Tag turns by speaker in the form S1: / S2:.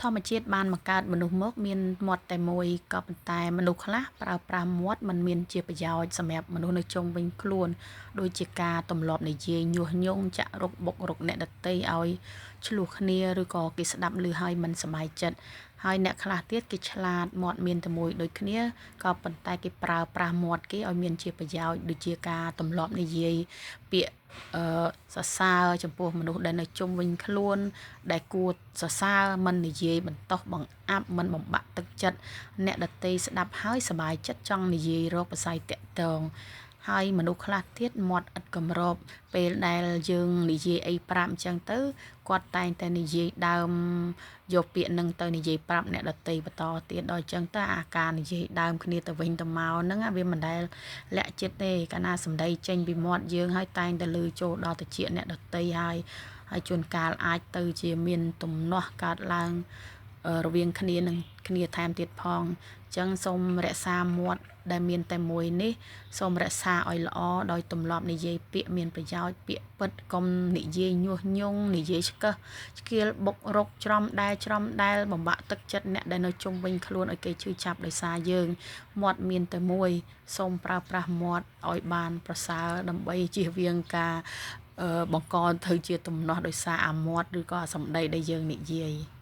S1: ធម្មជាតិបានបង្កើតមនុស្សមកមានមាត់តែមួយក៏ប៉ុន្តែមនុស្សខ្លះប្រើប្រាស់មាត់មិនមានជាប្រយោជន៍សម្រាប់មនុស្សនៅជុំវិញខ្លួនដូចជាការទម្លាប់និយាយញុះញង់ចាក់រុកបុករកអ្នកដទៃឲ្យឆ្លោះគ្នាឬក៏គេស្ដាប់ឮហើយមិនសប្បាយចិត្តហើយអ្នកខ្លះទៀតគេឆ្លាតមាត់មានតែមួយដូចគ្នាក៏ប៉ុន្តែគេប្រើប្រាស់មាត់គេឲ្យមានជាប្រយោជន៍ដូចជាការទម្លាប់និយាយពាក្យសរសើរចំពោះមនុស្សដែលនៅជុំវិញខ្លួនដែលគួរសរសើរមិននិយាយបន្តោសបង្អាប់មិនបំបាក់ទឹកចិត្តអ្នកដទៃស្ដាប់ហើយសប្បាយចិត្តចង់និយាយរកប្រស័យតាក់ទងហើយមនុស្សខ្លះទៀតមាត់ឥតគម្របពេលដែលយើងនិយាយអីប្រាប់អញ្ចឹងទៅគាត់តែងតែនិយាយដើមយកពាក្យនឹងទៅនិយាយប្រាប់អ្នកដទៃបន្តទៀតដល់អញ្ចឹងទៅអាការនិយាយដើមគ្នាទៅវិញទៅមកហ្នឹងវាមិនដែលលាក់ចិត្តទេកាលណាសម្ដីចេញពីមាត់យើងហើយតែងតែលើចូលដល់តិចអ្នកដទៃហើយជួនកាលអាចទៅជាមានទំនាស់កើតឡើងរវាងគ្នានឹងគ្នាថែមទៀតផងអញ្ចឹងសូមរក្សាមាត់ដែលមានតែមួយនេះសូមរក្សាឲ្យល្អដោយទម្លាប់និយាយពាក្យមានប្រយោជន៍ពាក្យពិតកុំនិយាយញុះញង់និយាយឆ្កឹះឆ្កៀលបុករកច្រំដែលបំបាក់ទឹកចិត្តអ្នកដែលនៅជុំវិញខ្លួនឲ្យគេឈឺចាប់ដោយសារយើងមាត់មានតែមួយសូមប្រើប្រាស់មាត់ឲ្យបានប្រសើរដើម្បីជៀសវាងការបង្កទៅជាទំនាស់ដោយសារអាមាត់ឬក៏អាសម្ដីដែលយើងនិយាយ